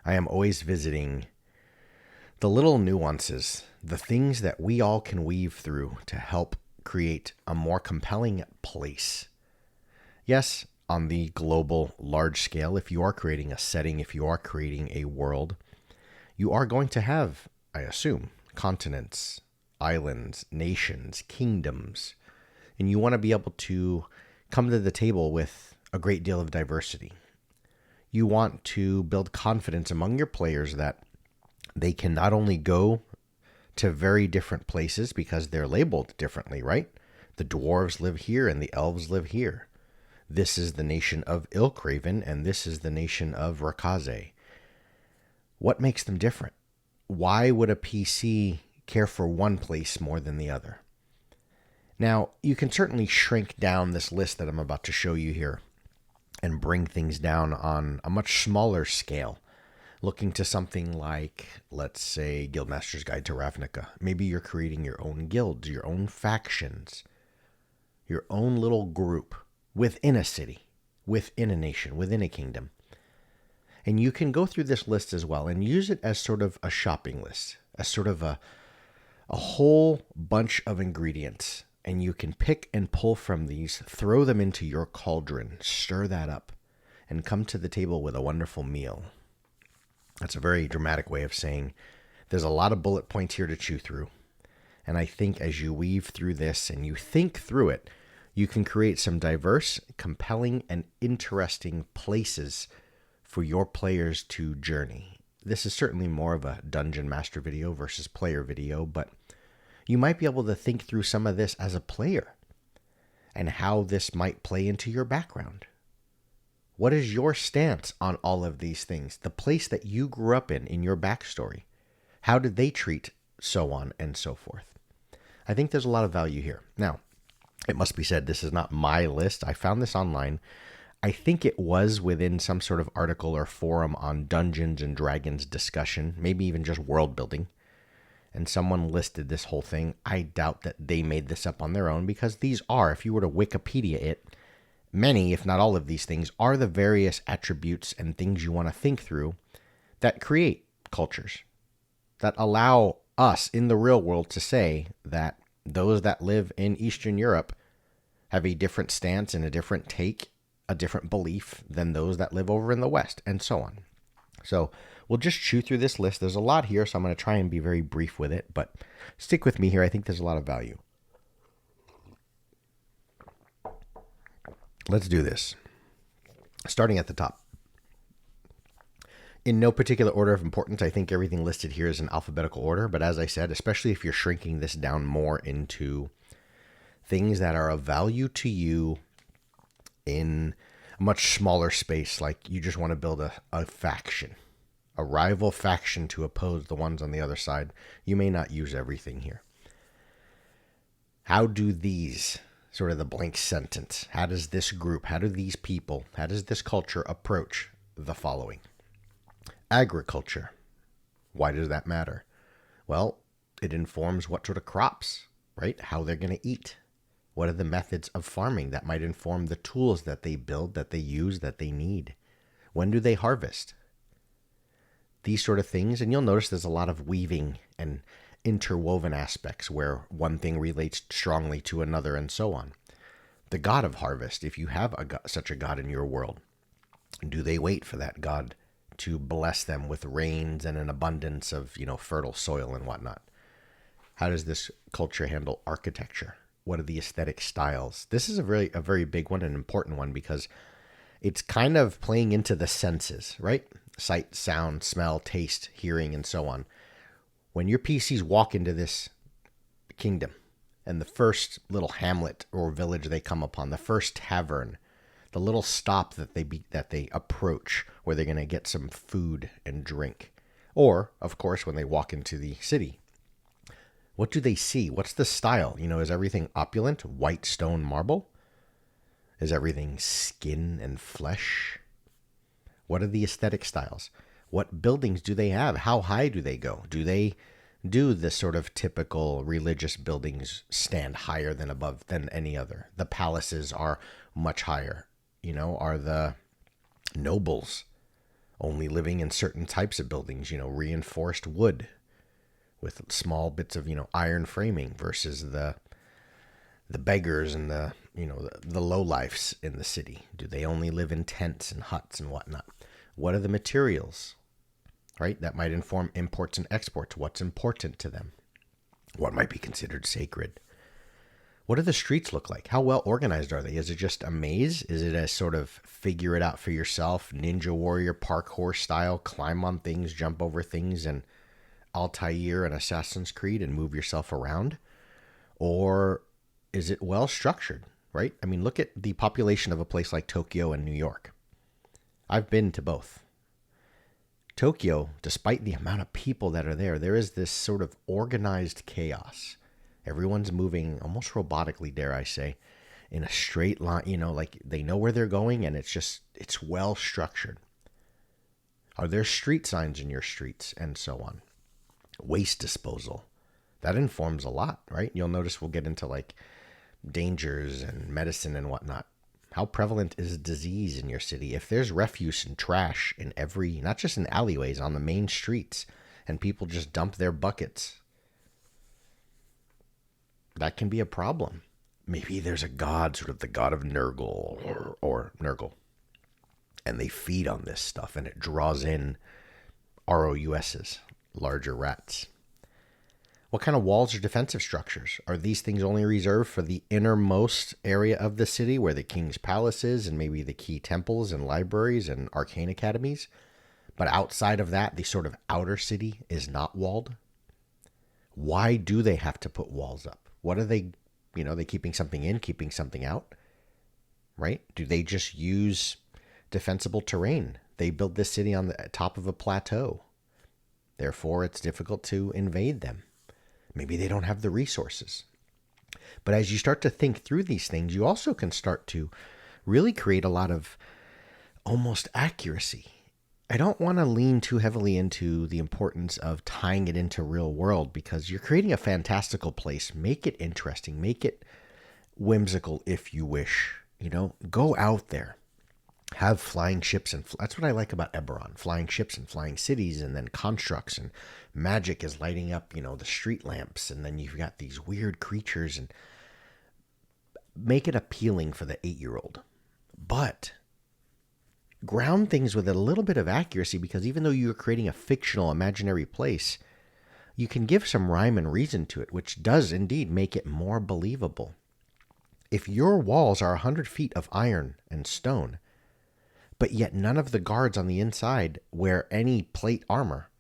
I am always visiting the little nuances, the things that we all can weave through to help create a more compelling place. Yes, on the global large scale, if you are creating a setting, if you are creating a world, you are going to have, I assume, continents, islands, nations, kingdoms, and you want to be able to come to the table with a great deal of diversity. You want to build confidence among your players that they can not only go to very different places because they're labeled differently, right? The dwarves live here and the elves live here. This is the nation of Ilkraven and this is the nation of Rakaze. What makes them different? Why would a PC care for one place more than the other? Now, you can certainly shrink down this list that I'm about to show you here and bring things down on a much smaller scale, looking to something like, let's say, Guildmaster's Guide to Ravnica. Maybe you're creating your own guilds, your own factions, your own little group within a city, within a nation, within a kingdom. And you can go through this list as well and use it as sort of a shopping list, as sort of a whole bunch of ingredients. And you can pick and pull from these, throw them into your cauldron, stir that up, and come to the table with a wonderful meal. That's a very dramatic way of saying there's a lot of bullet points here to chew through. And I think as you weave through this and you think through it, you can create some diverse, compelling, and interesting places for your players to journey. This is certainly more of a dungeon master video versus player video, but you might be able to think through some of this as a player and how this might play into your background. What is your stance on all of these things? The place that you grew up in your backstory. How did they treat so on and so forth? I think there's a lot of value here. Now, it must be said, this is not my list. I found this online. I think it was within some sort of article or forum on Dungeons and Dragons discussion, maybe even just world building. And someone listed this whole thing. I doubt that they made this up on their own because these are, if you were to Wikipedia it, many, if not all of these things, are the various attributes and things you want to think through that create cultures, that allow us in the real world to say that those that live in Eastern Europe have a different stance and a different take, a different belief than those that live over in the West, and so on. So we'll just chew through this list. There's a lot here, so I'm going to try and be very brief with it, but stick with me here. I think there's a lot of value. Let's do this. Starting at the top. In no particular order of importance, I think everything listed here is in alphabetical order, but as I said, especially if you're shrinking this down more into things that are of value to you in a much smaller space, like you just want to build a faction, a rival faction to oppose the ones on the other side, you may not use everything here. How do these, sort of the blank sentence, how does this group, how do these people, how does this culture approach the following? Agriculture. Why does that matter? Well, it informs what sort of crops, right? How they're going to eat. What are the methods of farming that might inform the tools that they build, that they use, that they need? When do they harvest? These sort of things, and you'll notice there's a lot of weaving and interwoven aspects where one thing relates strongly to another and so on. The god of harvest, if you have such a god in your world, do they wait for that god to bless them with rains and an abundance of, fertile soil and whatnot? How does this culture handle architecture? What are the aesthetic styles? This is a very big one, an important one, because it's kind of playing into the senses, right? Sight, sound, smell, taste, hearing, and so on. When your PCs walk into this kingdom and the first little hamlet or village they come upon, the first tavern, the little stop that they approach where they're going to get some food and drink, or, of course, when they walk into the city, what do they see? What's the style? Is everything opulent, white stone marble? Is everything skin and flesh? What are the aesthetic styles? What buildings do they have? How high do they go? Do they do the sort of typical religious buildings stand higher than any other? The palaces are much higher. Are the nobles, only living in certain types of buildings, reinforced wood with small bits of, iron framing versus the beggars and the lowlifes in the city. Do they only live in tents and huts and whatnot? What are the materials, right? That might inform imports and exports. What's important to them? What might be considered sacred? What do the streets look like? How well organized are they? Is it just a maze? Is it a sort of figure it out for yourself, Ninja Warrior parkour style, climb on things, jump over things, and Altair and Assassin's Creed and move yourself around? Or is it well structured, right? I mean, look at the population of a place like Tokyo and New York. I've been to both. Tokyo, despite the amount of people that are there is this sort of organized chaos. Everyone's moving almost robotically, dare I say, in a straight line, like they know where they're going, and it's well structured. Are there street signs in your streets and so on? Waste disposal. That informs a lot, right? You'll notice we'll get into like dangers and medicine and whatnot. How prevalent is disease in your city? If there's refuse and trash in every, not just in alleyways, on the main streets, and people just dump their buckets, that can be a problem. Maybe there's a god, sort of the god of Nurgle or Nurgle, and they feed on this stuff, and it draws in ROUSs, larger rats. What kind of walls or defensive structures? Are these things only reserved for the innermost area of the city where the king's palace is and maybe the key temples and libraries and arcane academies? But outside of that, the sort of outer city is not walled? Why do they have to put walls up? What are they, they keeping something in, keeping something out? Right? Do they just use defensible terrain? They built this city on the top of a plateau. Therefore, it's difficult to invade them. Maybe they don't have the resources. But as you start to think through these things, you also can start to really create a lot of almost accuracy. I don't want to lean too heavily into the importance of tying it into real world, because you're creating a fantastical place. Make it interesting. Make it whimsical if you wish. Go out there. Have flying ships, and that's what I like about Eberron. Flying ships and flying cities, and then constructs, and magic is lighting up, the street lamps, and then you've got these weird creatures, and make it appealing for the 8-year-old. But ground things with a little bit of accuracy, because even though you're creating a fictional imaginary place, you can give some rhyme and reason to it, which does indeed make it more believable. If your walls are 100 feet of iron and stone, but yet none of the guards on the inside wear any plate armor,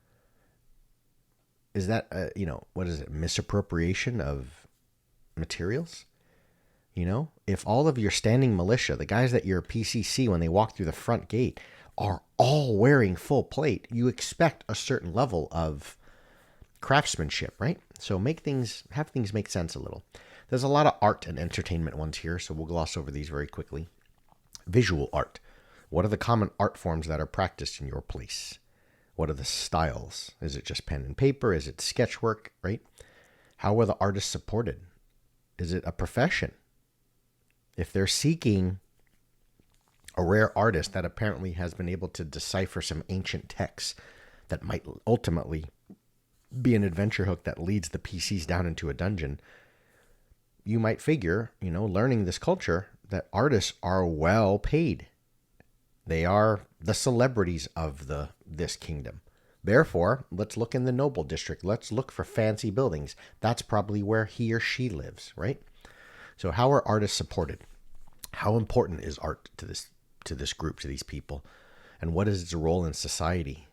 is that, what is it, misappropriation of materials? If all of your standing militia, the guys that your PCC when they walk through the front gate, are all wearing full plate, you expect a certain level of craftsmanship, right? So have things make sense a little. There's a lot of art and entertainment ones here, so we'll gloss over these very quickly. Visual art. What are the common art forms that are practiced in your place? What are the styles? Is it just pen and paper? Is it sketchwork, right? How are the artists supported? Is it a profession? If they're seeking a rare artist that apparently has been able to decipher some ancient texts that might ultimately be an adventure hook that leads the PCs down into a dungeon, you might figure, learning this culture, that artists are well paid. They are the celebrities of this kingdom. Therefore, let's look in the noble district. Let's look for fancy buildings. That's probably where he or she lives, right? So how are artists supported? How important is art to this group, to these people? And what is its role in society?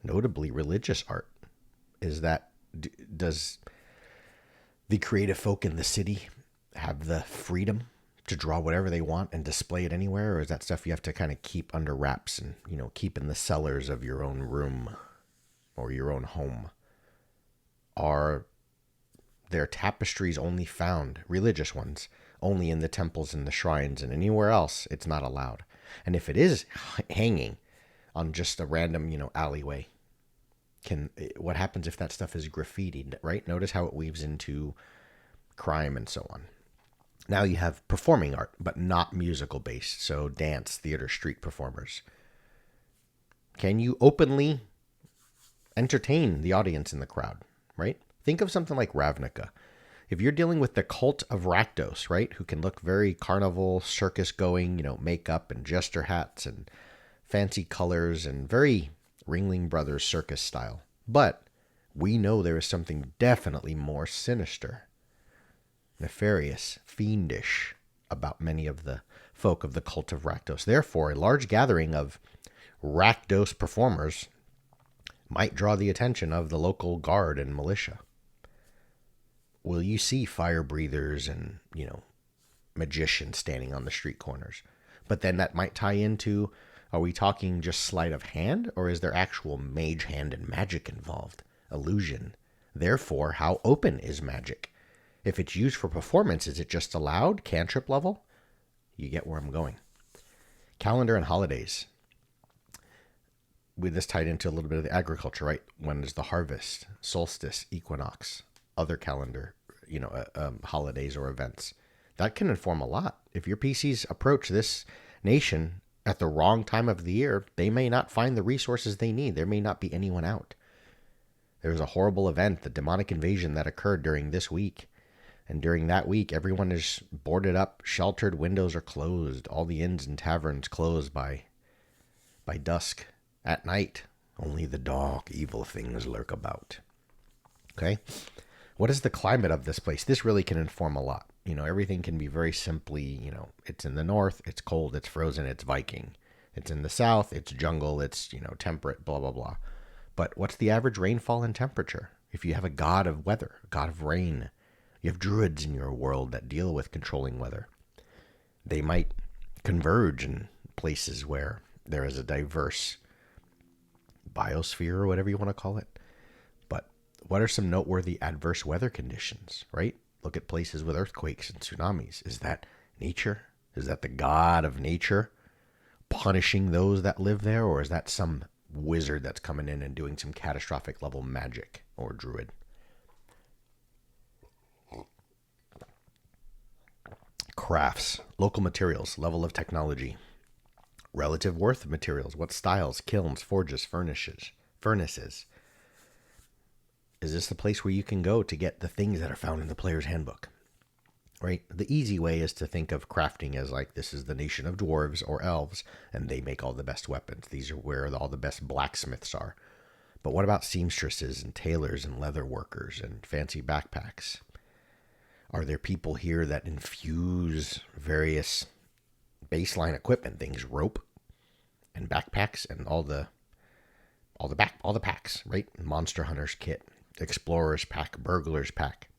Notably, religious art. Does the creative folk in the city have the freedom to draw whatever they want and display it anywhere? Or is that stuff you have to kind of keep under wraps and, keep in the cellars of your own room or your own home? Are their tapestries only found, religious ones, only in the temples and the shrines, and anywhere else it's not allowed? And if it is hanging on just a random, alleyway, what happens if that stuff is graffitied, right? Notice how it weaves into crime and so on. Now you have performing art, but not musical based. So dance, theater, street performers. Can you openly entertain the audience in the crowd, right? Think of something like Ravnica. If you're dealing with the cult of Rakdos, right, who can look very carnival, circus going, makeup and jester hats and fancy colors and very Ringling Brothers circus style. But we know there is something definitely more sinister, nefarious, fiendish about many of the folk of the cult of Rakdos. Therefore, a large gathering of Rakdos performers might draw the attention of the local guard and militia. Will you see fire breathers and, magicians standing on the street corners? But then that might tie into, are we talking just sleight of hand, or is there actual mage hand and magic involved? Illusion. Therefore, how open is magic? If it's used for performance, is it just allowed? Cantrip level? You get where I'm going. Calendar and holidays. With this tied into a little bit of the agriculture, right? When is the harvest, solstice, equinox, other calendar, holidays or events. That can inform a lot. If your PCs approach this nation at the wrong time of the year, they may not find the resources they need. There may not be anyone out. There was a horrible event, the demonic invasion that occurred during this week. And during that week, everyone is boarded up, sheltered, windows are closed. All the inns and taverns closed by dusk. At night, only the dark, evil things lurk about. Okay? What is the climate of this place? This really can inform a lot. Everything can be very simply, it's in the north, it's cold, it's frozen, it's Viking. It's in the south, it's jungle, it's, temperate, blah, blah, blah. But what's the average rainfall and temperature? If you have a god of weather, a god of rain, you have druids in your world that deal with controlling weather. They might converge in places where there is a diverse biosphere or whatever you want to call it. But what are some noteworthy adverse weather conditions, right? Look at places with earthquakes and tsunamis. Is that nature? Is that the god of nature punishing those that live there? Or is that some wizard that's coming in and doing some catastrophic level magic or druid? Crafts, local materials, level of technology, relative worth of materials, what styles, kilns, forges, furnaces. Is this the place where you can go to get the things that are found in the player's handbook? Right? The easy way is to think of crafting as like this is the nation of dwarves or elves, and they make all the best weapons. These are where all the best blacksmiths are. But what about seamstresses and tailors and leather workers and fancy backpacks? Are there people here that infuse various baseline equipment things, rope and backpacks and all the packs, right? Monster Hunter's kit, Explorer's pack, Burglar's pack.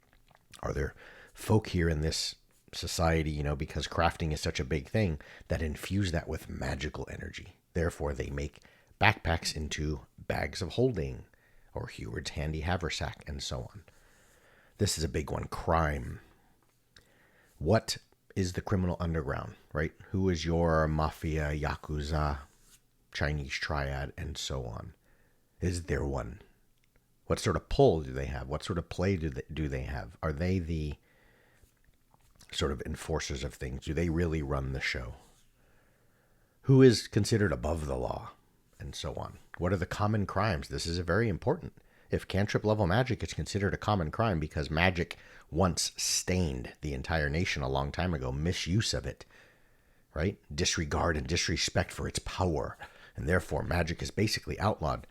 Are there folk here in this society, because crafting is such a big thing, that infuse that with magical energy? Therefore, they make backpacks into bags of holding or Heward's handy haversack and so on. This is a big one. Crime. What is the criminal underground, right? Who is your mafia, yakuza, Chinese triad, and so on? Is there one? What sort of pull do they have? What sort of play do they have? Are they the sort of enforcers of things? Do they really run the show? Who is considered above the law? And so on. What are the common crimes? This is very important. If cantrip level magic is considered a common crime because magic once stained the entire nation a long time ago, misuse of it, right? Disregard and disrespect for its power, and therefore magic is basically outlawed.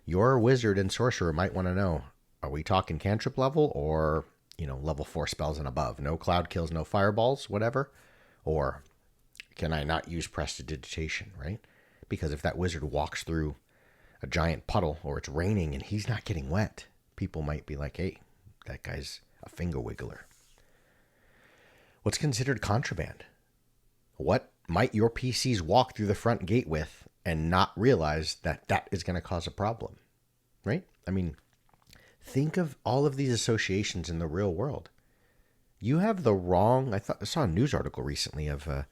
Your wizard and sorcerer might want to know, are we talking cantrip level or, level 4 spells and above? No cloud kills, no fireballs, whatever? Or can I not use prestidigitation, right? Because if that wizard walks through a giant puddle or it's raining and he's not getting wet, people might be like, hey, that guy's a finger wiggler. What's considered contraband? What might your PCs walk through the front gate with and not realize that is going to cause a problem, right? I mean, think of all of these associations in the real world. You have the wrong... I saw a news article recently of a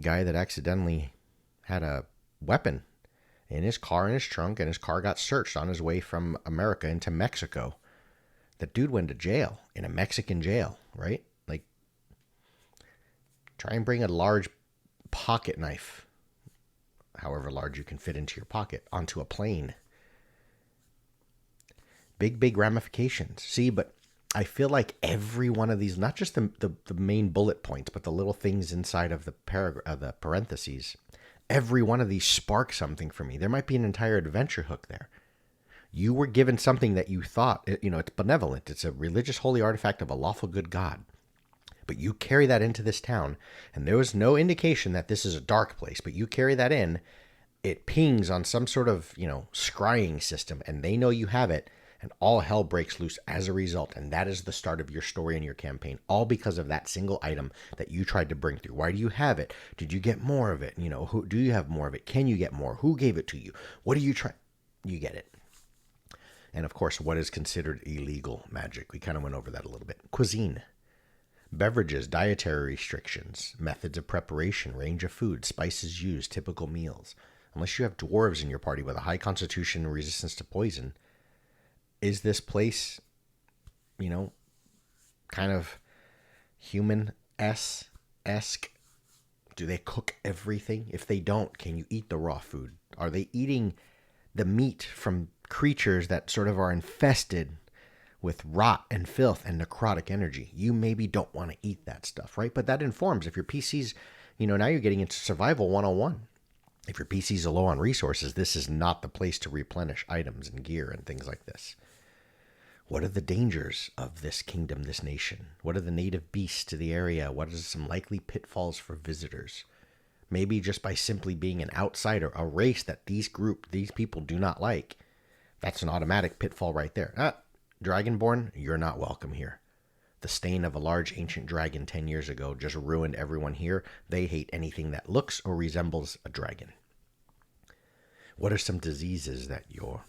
guy that accidentally had a weapon in his car, in his trunk, and his car got searched on his way from America into Mexico. That dude went to jail, in a Mexican jail, right? Like, try and bring a large pocket knife however large you can fit into your pocket, onto a plane. Big ramifications. See, but I feel like every one of these, not just the main bullet points, but the little things inside of the paragraph, the parentheses, every one of these sparks something for me. There might be an entire adventure hook there. You were given something that you thought, it's benevolent. It's a religious holy artifact of a lawful good God. But you carry that into this town, and there was no indication that this is a dark place, but you carry that in, it pings on some sort of, scrying system, and they know you have it, and all hell breaks loose as a result. And that is the start of your story and your campaign, all because of that single item that you tried to bring through. Why do you have it? Did you get more of it? Who do you have more of it? Can you get more? Who gave it to you? What do you try? You get it. And of course, what is considered illegal magic? We kind of went over that a little bit. Cuisine. Beverages, dietary restrictions, methods of preparation, range of food, spices used, typical meals. Unless you have dwarves in your party with a high constitution and resistance to poison, is this place, kind of human-esque? Do they cook everything? If they don't, can you eat the raw food? Are they eating the meat from creatures that sort of are infested with rot and filth and necrotic energy? You maybe don't want to eat that stuff, right? But that informs if your PC's, now you're getting into survival 101. If your PC's are low on resources, this is not the place to replenish items and gear and things like this. What are the dangers of this kingdom, this nation? What are the native beasts to the area? What are some likely pitfalls for visitors? Maybe just by simply being an outsider, a race that these people do not like, that's an automatic pitfall right there. Dragonborn, you're not welcome here. The stain of a large ancient dragon 10 years ago just ruined everyone here. They hate anything that looks or resembles a dragon. What are some diseases that your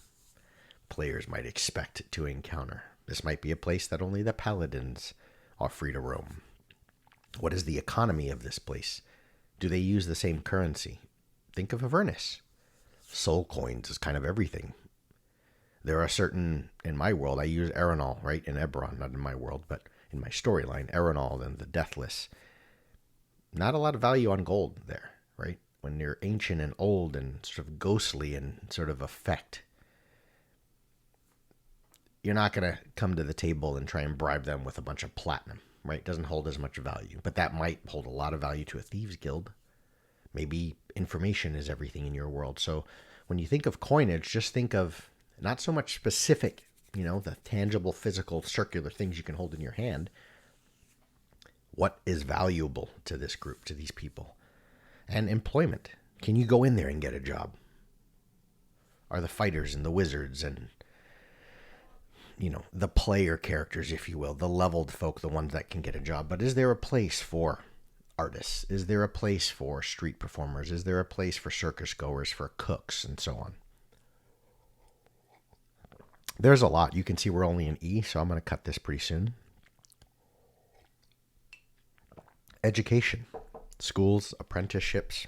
players might expect to encounter? This might be a place that only the paladins are free to roam. What is the economy of this place? Do they use the same currency? Think of Avernus. Soul coins is kind of everything. There are certain, in my world, I use Aeronol, right? In Eberron, not in my world, but in my storyline, Aeronol and the Deathless. Not a lot of value on gold there, right? When you're ancient and old and sort of ghostly and sort of effect, you're not going to come to the table and try and bribe them with a bunch of platinum, right? It doesn't hold as much value, but that might hold a lot of value to a thieves guild. Maybe information is everything in your world. So when you think of coinage, just think of not so much specific, the tangible, physical, circular things you can hold in your hand. What is valuable to this group, to these people? And employment. Can you go in there and get a job? Are the fighters and the wizards and, the player characters, if you will, the leveled folk, the ones that can get a job? But is there a place for artists? Is there a place for street performers? Is there a place for circus goers, for cooks, and so on? There's a lot. You can see we're only in E, so I'm going to cut this pretty soon. Education. Schools, apprenticeships.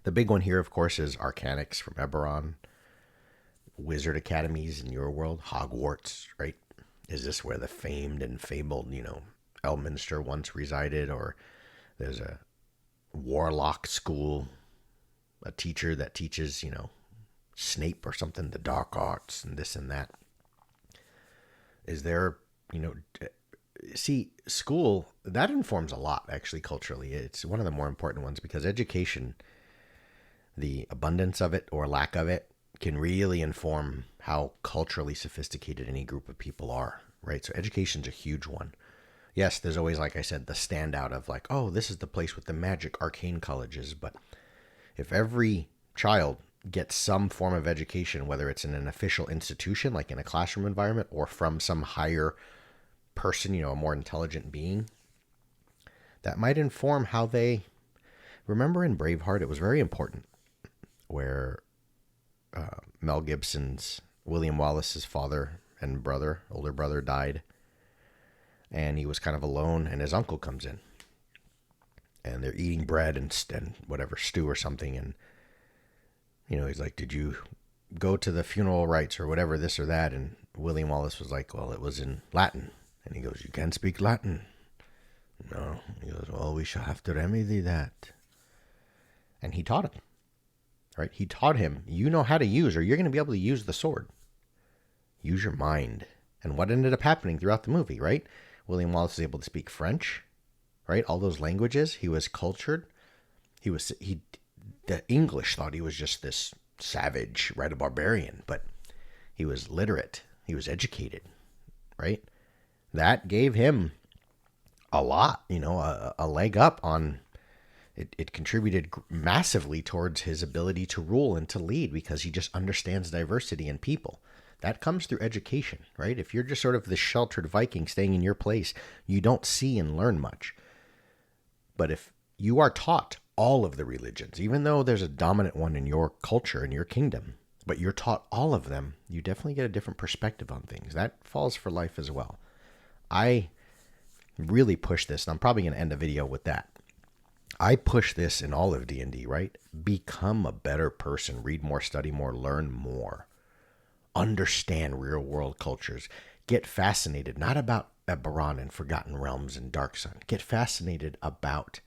The big one here, of course, is Arcanics from Eberron. Wizard academies in your world. Hogwarts, right? Is this where the famed and fabled, Elminster once resided? Or there's a warlock school, a teacher that teaches, Snape or something, the dark arts and this and that. Is there, see, school, that informs a lot, actually, culturally. It's one of the more important ones because education, the abundance of it or lack of it, can really inform how culturally sophisticated any group of people are, right? So education's a huge one. Yes, there's always, like I said, the standout of like, oh, this is the place with the magic arcane colleges. But if every child gets some form of education, whether it's in an official institution, like in a classroom environment, or from some higher person, a more intelligent being, that might inform how they... Remember in Braveheart, it was very important where Mel Gibson's, William Wallace's father and brother, older brother, died. And he was kind of alone, and his uncle comes in. And they're eating bread and whatever, stew or something, and he's like, did you go to the funeral rites or whatever, this or that? And William Wallace was like, well, it was in Latin. And he goes, you can't speak Latin. No. He goes, well, we shall have to remedy that. And he taught him. right? He taught him, you know how to use, or you're going to be able to use the sword. Use your mind. And what ended up happening throughout the movie, right? William Wallace was able to speak French, right? All those languages. He was cultured. The English thought he was just this savage, right? A barbarian, but he was literate. He was educated, right? That gave him a lot, a leg up on it. It contributed massively towards his ability to rule and to lead because he just understands diversity in people. That comes through education, right? If you're just sort of the sheltered Viking staying in your place, you don't see and learn much. But if you are taught all of the religions, even though there's a dominant one in your culture, in your kingdom, but you're taught all of them, you definitely get a different perspective on things. That falls for life as well. I really push this, and I'm probably going to end the video with that. I push this in all of D&D, right? Become a better person, read more, study more, learn more. Understand real world cultures. Get fascinated, not about Eberron and Forgotten Realms and Dark Sun. Get fascinated about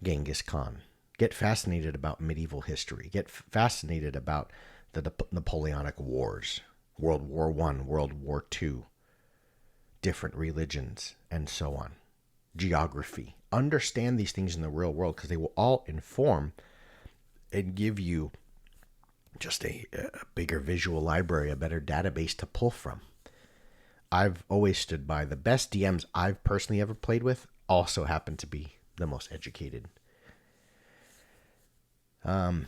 Genghis Khan. Get fascinated about medieval history. Get fascinated about the Napoleonic Wars, World War I, World War II, different religions, and so on. Geography. Understand these things in the real world because they will all inform and give you just a bigger visual library, a better database to pull from. I've always stood by the best DMs I've personally ever played with also happen to be the most educated. We'll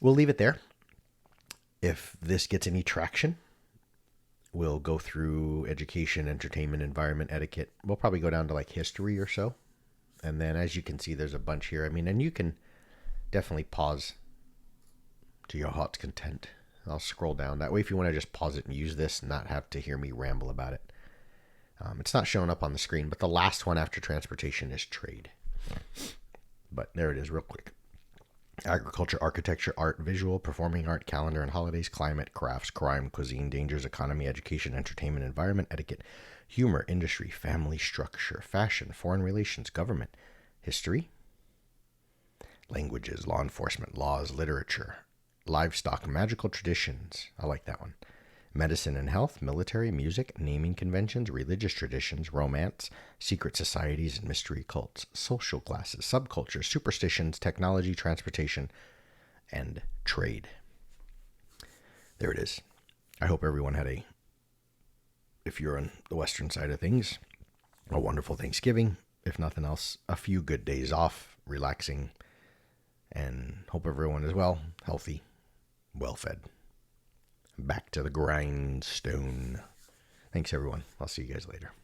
leave it there. If this gets any traction, we'll go through education, entertainment, environment, etiquette. We'll probably go down to like history or so. And then as you can see, there's a bunch here. And you can definitely pause to your heart's content. I'll scroll down. That way, if you want to just pause it and use this, and not have to hear me ramble about it. It's not showing up on the screen, but the last one after transportation is trade. But there it is real quick. Agriculture, architecture, art, visual, performing art, calendar and holidays, climate, crafts, crime, cuisine, dangers, economy, education, entertainment, environment, etiquette, humor, industry, family structure, fashion, foreign relations, government, history, languages, law enforcement, laws, literature, livestock, magical traditions. I like that one. Medicine and health, military, music, naming conventions, religious traditions, romance, secret societies and mystery cults, social classes, subcultures, superstitions, technology, transportation, and trade. There it is. I hope everyone had if you're on the western side of things, a wonderful Thanksgiving. If nothing else, a few good days off, relaxing, and hope everyone is well, healthy, well-fed. Back to the grindstone. Thanks, everyone. I'll see you guys later.